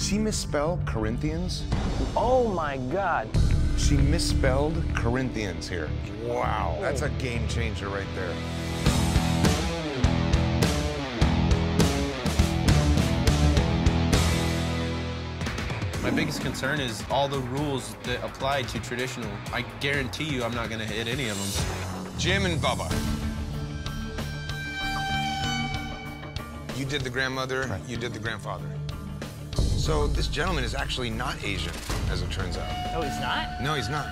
Did she misspell Corinthians? Oh my God. She misspelled Corinthians here. Wow, that's a game changer right there. My biggest concern is all the rules that apply to traditional. I guarantee you I'm not gonna hit any of them. Jim and Bubba. You did the grandmother, right. You did the grandfather. So this gentleman is actually not Asian, as it turns out. Oh, he's not? No, he's not.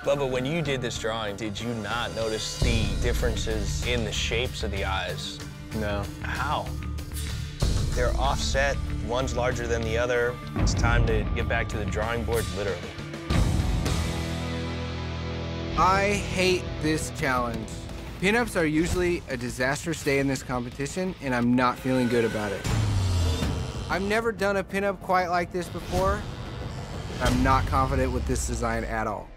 Bubba, when you did this drawing, did you not notice the differences in the shapes of the eyes? No. How? They're offset, one's larger than the other. It's time to get back to the drawing board, literally. I hate this challenge. Pinups are usually a disastrous day in this competition, and I'm not feeling good about it. I've never done a pinup quite like this before. I'm not confident with this design at all.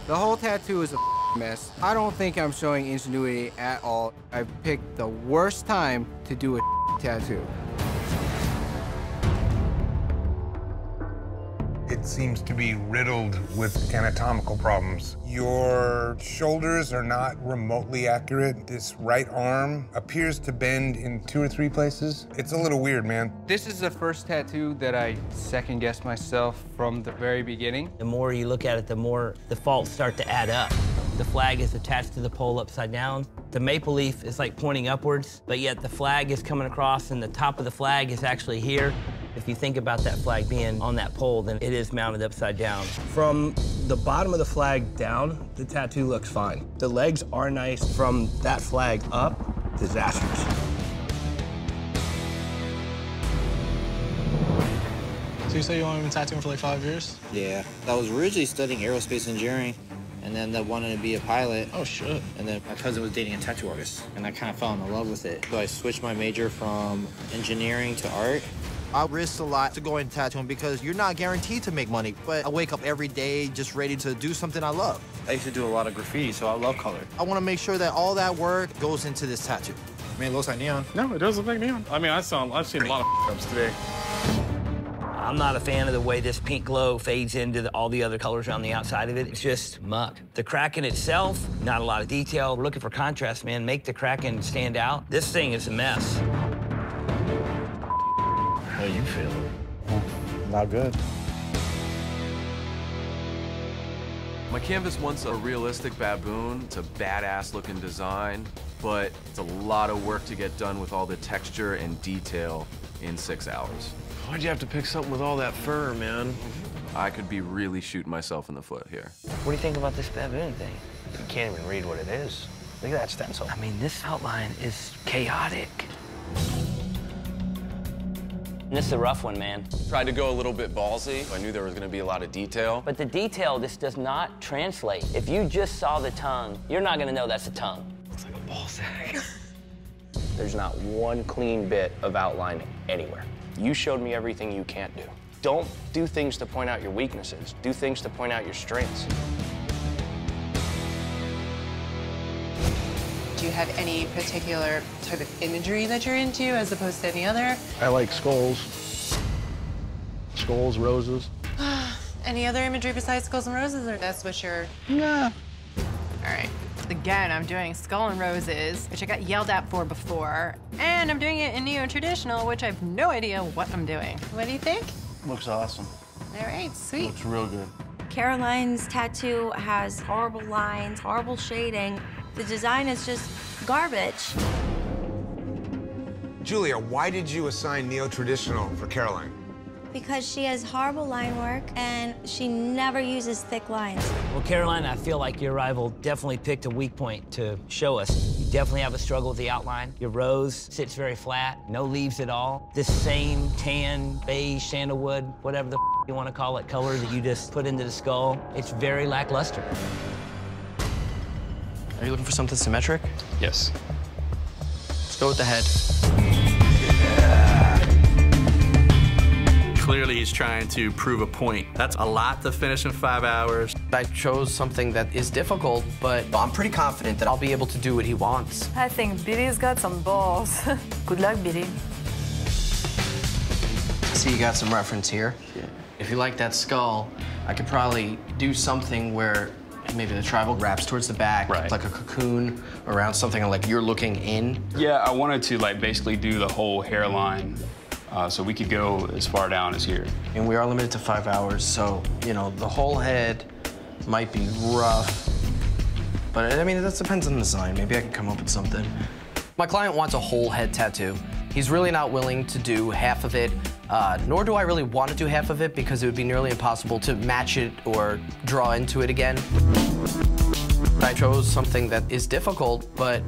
The whole tattoo is a mess. I don't think I'm showing ingenuity at all. I've picked the worst time to do a tattoo. It seems to be riddled with anatomical problems. Your shoulders are not remotely accurate. This right arm appears to bend in 2 or 3 places. It's a little weird, man. This is the first tattoo that I second-guessed myself from the very beginning. The more you look at it, the more the faults start to add up. The flag is attached to the pole upside down. The maple leaf is like pointing upwards, but yet the flag is coming across and the top of the flag is actually here. If you think about that flag being on that pole, then it is mounted upside down. From the bottom of the flag down, the tattoo looks fine. The legs are nice. From that flag up, disastrous. So you say you only been tattooing for like 5 years? Yeah. I was originally studying aerospace engineering, and then I wanted to be a pilot. Oh, shit. And then my cousin was dating a tattoo artist, and I kind of fell in love with it. So I switched my major from engineering to art. I risk a lot to go into tattooing because you're not guaranteed to make money, but I wake up every day just ready to do something I love. I used to do a lot of graffiti, so I love color. I want to make sure that all that work goes into this tattoo. I mean, it looks like neon. No, it does look like neon. I mean, I've seen a lot of ups today. I'm not a fan of the way this pink glow fades into all the other colors on the outside of it. It's just muck. The Kraken itself, not a lot of detail. We're looking for contrast, man. Make the Kraken stand out. This thing is a mess. How you feeling? Not good. My canvas wants a realistic baboon. It's a badass-looking design, but it's a lot of work to get done with all the texture and detail in 6 hours. Why'd you have to pick something with all that fur, man? I could be really shooting myself in the foot here. What do you think about this baboon thing? You can't even read what it is. Look at that stencil. I mean, this outline is chaotic. This is a rough one, man. Tried to go a little bit ballsy. I knew there was gonna be a lot of detail. But the detail, this does not translate. If you just saw the tongue, you're not gonna know that's a tongue. Looks like a ball sack. There's not one clean bit of outline anywhere. You showed me everything you can't do. Don't do things to point out your weaknesses. Do things to point out your strengths. Do you have any particular type of imagery that you're into as opposed to any other? I like skulls. Skulls, roses. Any other imagery besides skulls and roses, or that's what you're... Nah. All right. Again, I'm doing skull and roses, which I got yelled at for before, and I'm doing it in neo-traditional, which I have no idea what I'm doing. What do you think? Looks awesome. All right, sweet. Looks real good. Caroline's tattoo has horrible lines, horrible shading. The design is just garbage. Julia, why did you assign neo-traditional for Caroline? Because she has horrible line work and she never uses thick lines. Well, Caroline, I feel like your rival definitely picked a weak point to show us. You definitely have a struggle with the outline. Your rose sits very flat, no leaves at all. This same tan, beige, sandalwood, whatever the you want to call it, color that you just put into the skull, it's very lackluster. Are you looking for something symmetric? Yes. Let's go with the head. Clearly, he's trying to prove a point. That's a lot to finish in 5 hours. I chose something that is difficult, but I'm pretty confident that I'll be able to do what he wants. I think Billy's got some balls. Good luck, Billy. see you got some reference here. Yeah. If you like that skull, I could probably do something where maybe the tribal wraps towards the back, like a cocoon around something like you're looking in. Yeah, I wanted to like basically do the whole hairline so we could go as far down as here. And we are limited to 5 hours, so, you know, the whole head might be rough. But, I mean, that depends on the design. Maybe I can come up with something. My client wants a whole head tattoo. He's really not willing to do half of it, nor do I really want to do half of it because it would be nearly impossible to match it or draw into it again. I chose something that is difficult, but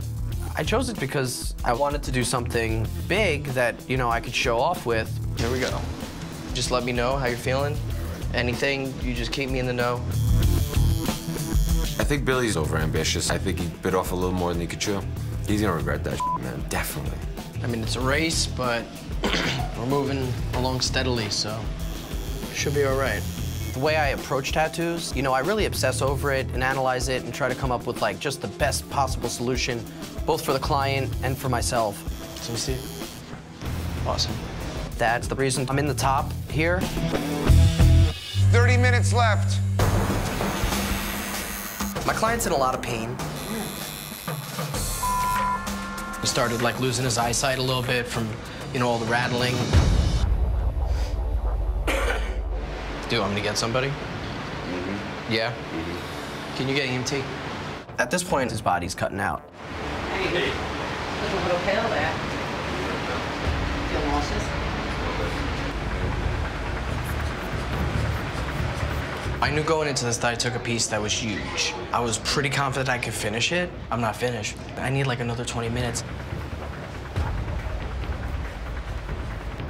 I chose it because I wanted to do something big that, you know, I could show off with. Here we go. Just let me know how you're feeling. Anything, you just keep me in the know. I think Billy's overambitious. I think he bit off a little more than he could chew. He's gonna regret that shit, man, definitely. I mean, it's a race, but we're moving along steadily, so should be all right. The way I approach tattoos, you know, I really obsess over it and analyze it and try to come up with, like, just the best possible solution, both for the client and for myself. So you see? Awesome. That's the reason I'm in the top here. 30 minutes left. My client's in a lot of pain. He started like losing his eyesight a little bit from, you know, all the rattling. Do you want me to get somebody? Yeah? Can you get EMT? At this point, his body's cutting out. Hey, look a little pale there. Feel nauseous? I knew going into this that I took a piece that was huge. I was pretty confident I could finish it. I'm not finished. I need like another 20 minutes.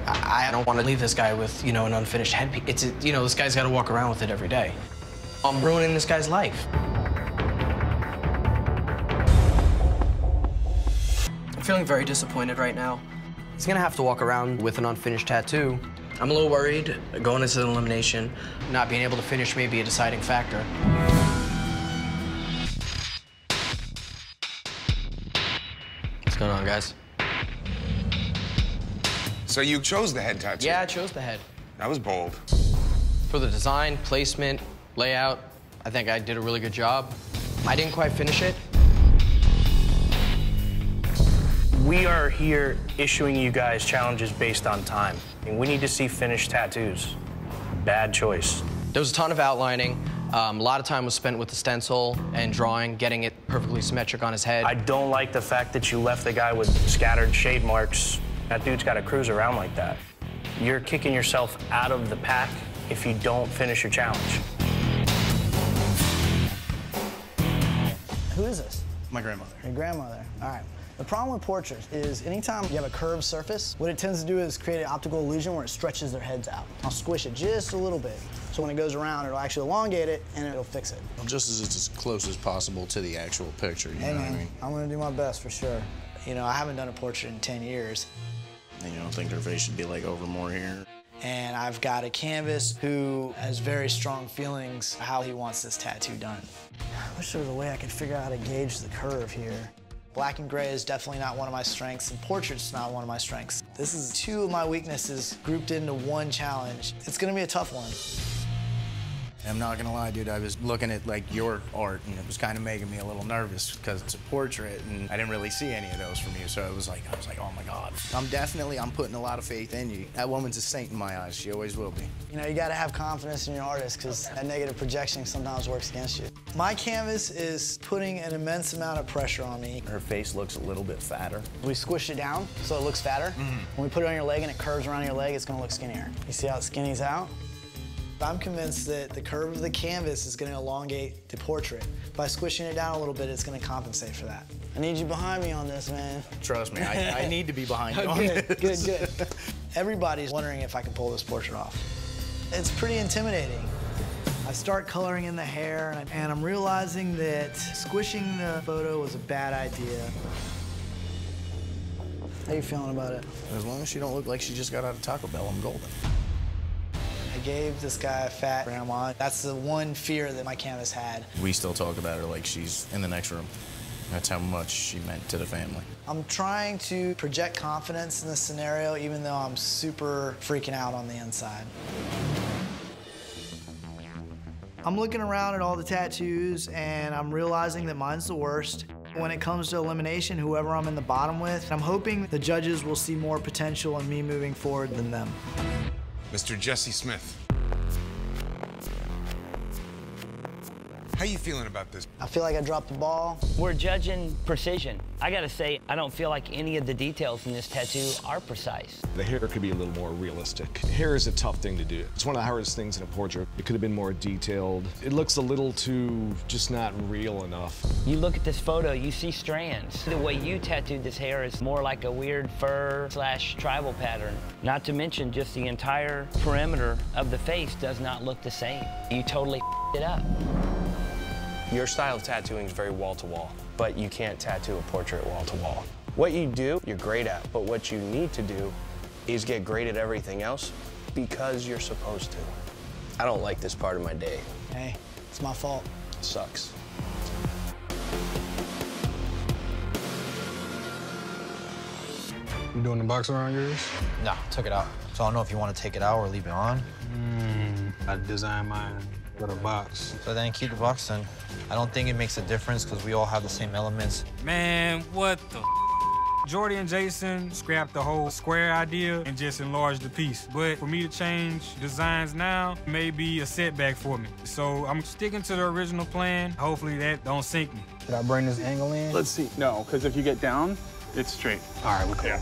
I don't want to leave this guy with, you know, an unfinished headpiece. It's, you know, this guy's got to walk around with it every day. I'm ruining this guy's life. I'm feeling very disappointed right now. He's gonna have to walk around with an unfinished tattoo. I'm a little worried going into the elimination. Not being able to finish may be a deciding factor. What's going on, guys? So you chose the head tattoo? Yeah, I chose the head. That was bold. For the design, placement, layout, I think I did a really good job. I didn't quite finish it. We are here issuing you guys challenges based on time. And we need to see finished tattoos. Bad choice. There was a ton of outlining. A lot of time was spent with the stencil and drawing, getting it perfectly symmetric on his head. I don't like the fact that you left the guy with scattered shade marks. That dude's got to cruise around like that. You're kicking yourself out of the pack if you don't finish your challenge. Who is this? My grandmother. Your grandmother. All right. The problem with portraits is anytime you have a curved surface, what it tends to do is create an optical illusion where it stretches their heads out. I'll squish it just a little bit. So when it goes around, it'll actually elongate it and it'll fix it. Just as it's as close as possible to the actual picture, you know what I mean? I'm gonna do my best for sure. You know, I haven't done a portrait in 10 years. And you don't think their face should be like over more here? And I've got a canvas who has very strong feelings how he wants this tattoo done. I wish there was a way I could figure out how to gauge the curve here. Black and gray is definitely not one of my strengths, and portrait's not one of my strengths. This is two of my weaknesses grouped into one challenge. It's gonna be a tough one. I'm not gonna lie, dude, I was looking at like your art and it was kind of making me a little nervous because it's a portrait and I didn't really see any of those from you, so I was like, oh my God. I'm putting a lot of faith in you. That woman's a saint in my eyes, she always will be. You know, you gotta have confidence in your artist because that negative projection sometimes works against you. My canvas is putting an immense amount of pressure on me. Her face looks a little bit fatter. We squish it down so it looks fatter. When we put it on your leg and it curves around your leg, it's gonna look skinnier. You see how it skinnies out? I'm convinced that the curve of the canvas is going to elongate the portrait. By squishing it down a little bit, it's going to compensate for that. I need you behind me on this, man. Trust me, I need to be behind you on this. Good. Everybody's wondering if I can pull this portrait off. It's pretty intimidating. I start coloring in the hair, and I'm realizing that squishing the photo was a bad idea. How you feeling about it? As long as she don't look like she just got out of Taco Bell, I'm golden. I gave this guy a fat grandma. That's the one fear that my canvas had. We still talk about her like she's in the next room. That's how much she meant to the family. I'm trying to project confidence in this scenario, even though I'm super freaking out on the inside. I'm looking around at all the tattoos, and I'm realizing that mine's the worst. When it comes to elimination, whoever I'm in the bottom with, I'm hoping the judges will see more potential in me moving forward than them. Mr. Jesse Smith. How you feeling about this? I feel like I dropped the ball. We're judging precision. I gotta say, I don't feel like any of the details in this tattoo are precise. The hair could be a little more realistic. Hair is a tough thing to do. It's one of the hardest things in a portrait. It could have been more detailed. It looks a little too just not real enough. You look at this photo, you see strands. The way you tattooed this hair is more like a weird fur/tribal pattern. Not to mention just the entire perimeter of the face does not look the same. You totally it up. Your style of tattooing is very wall-to-wall, but you can't tattoo a portrait wall-to-wall. What you do, you're great at, but what you need to do is get great at everything else because you're supposed to. I don't like this part of my day. Hey, it's my fault. It sucks. You doing the box around yours? Nah, took it out. So I don't know if you want to take it out or leave it on. I designed mine with a box. So then keep the box then. I don't think it makes a difference because we all have the same elements. Man, what the Jordy and Jason scrapped the whole square idea and just enlarged the piece. But for me to change designs now may be a setback for me. So I'm sticking to the original plan. Hopefully that don't sink me. Did I bring this angle in? Let's see. No, because if you get down, it's straight. All right, we're cool. Yeah.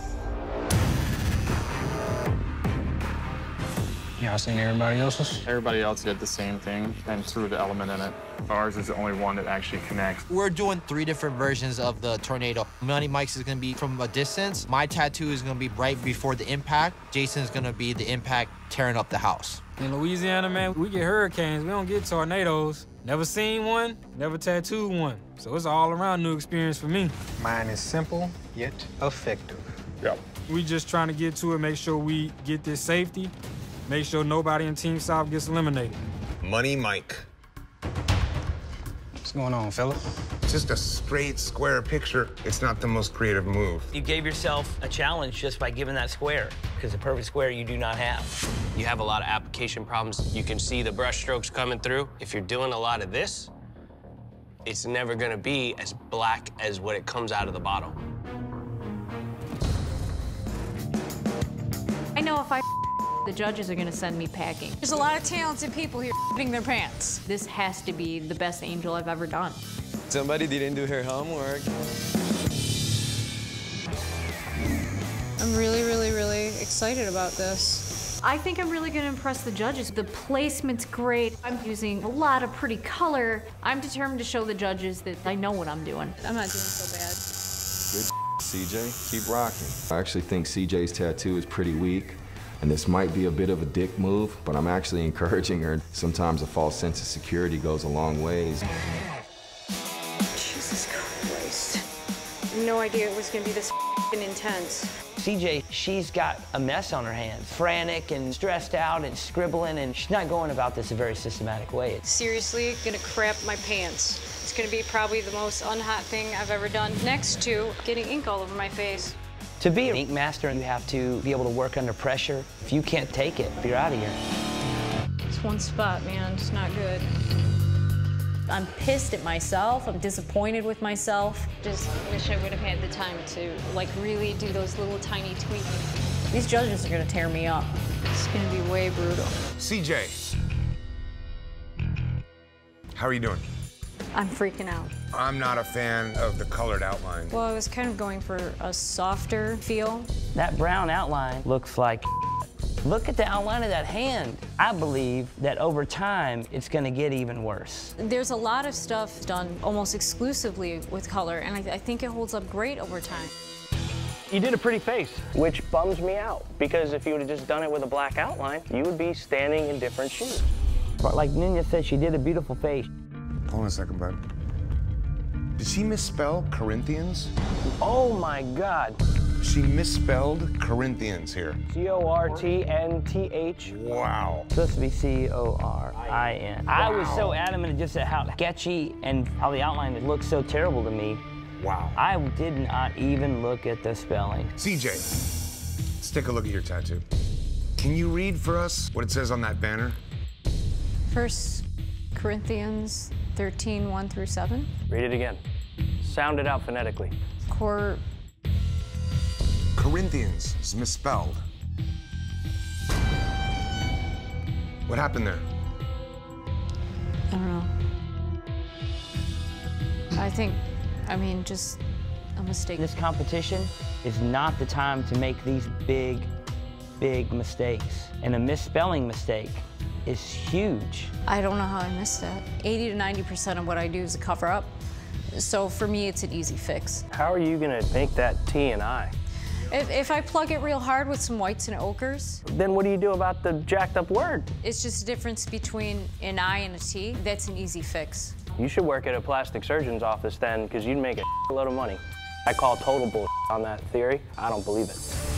Y'all seen everybody else's? Everybody else did the same thing and threw the element in it. Ours is the only one that actually connects. We're doing 3 different versions of the tornado. Money Mike's is gonna be from a distance. My tattoo is gonna be right before the impact. Jason's gonna be the impact tearing up the house. In Louisiana, man, we get hurricanes. We don't get tornadoes. Never seen one, never tattooed one. So it's an all-around new experience for me. Mine is simple, yet effective. Yep. We just trying to get to it, make sure we get this safety, make sure nobody in Team South gets eliminated. Money Mike. What's going on, fella? Just a straight square picture. It's not the most creative move. You gave yourself a challenge just by giving that square, because the perfect square you do not have. You have a lot of application problems. You can see the brush strokes coming through. If you're doing a lot of this, it's never gonna be as black as what it comes out of the bottle. I know if I the judges are gonna send me packing. There's a lot of talented people here f***ing their pants. This has to be the best angel I've ever done. Somebody didn't do her homework. I'm really, really, really excited about this. I think I'm really gonna impress the judges. The placement's great. I'm using a lot of pretty color. I'm determined to show the judges that I know what I'm doing. I'm not doing so bad. Good CJ, keep rocking. I actually think CJ's tattoo is pretty weak, and this might be a bit of a dick move, but I'm actually encouraging her. Sometimes a false sense of security goes a long ways. Jesus Christ. No idea it was gonna be this intense. CJ, she's got a mess on her hands, frantic and stressed out and scribbling, and she's not going about this a very systematic way. Seriously, gonna crap my pants. It's gonna be probably the most unhot thing I've ever done, next to getting ink all over my face. To be an ink master, you have to be able to work under pressure. If you can't take it, you're out of here. It's one spot, man. It's not good. I'm pissed at myself. I'm disappointed with myself. Just wish I would have had the time to, like, really do those little tiny tweaks. These judges are gonna tear me up. It's gonna be way brutal. CJ. How are you doing? I'm freaking out. I'm not a fan of the colored outline. Well, I was kind of going for a softer feel. That brown outline looks like look at the outline of that hand. I believe that over time, it's gonna get even worse. There's a lot of stuff done almost exclusively with color, and I think it holds up great over time. You did a pretty face, which bums me out, because if you would have just done it with a black outline, you would be standing in different shoes. But like Nina said, she did a beautiful face. Hold on a second, bud. Did she misspell Corinthians? Oh my God. She misspelled Corinthians here. C-O-R-T-N-T-H. Wow. It's supposed to be C-O-R-I-N. I was so adamant just at how sketchy and how the outline looked so terrible to me Wow. I did not even look at the spelling. CJ, let's take a look at your tattoo. Can you read for us what it says on that banner? 1 Corinthians 13, 1 through 7. Read it again. Sound it out phonetically. Corinthians is misspelled. What happened there? I don't know. I mean, just a mistake. This competition is not the time to make these big mistakes. And a misspelling mistake is huge. I don't know how I missed that. 80 to 90% of what I do is a cover-up. So for me, it's an easy fix. How are you gonna make that T and I? If I plug it real hard with some whites and ochres. Then what do you do about the jacked up word? It's just a difference between an I and a T. That's an easy fix. You should work at a plastic surgeon's office then, because you'd make a load of money. I call total bull on that theory. I don't believe it.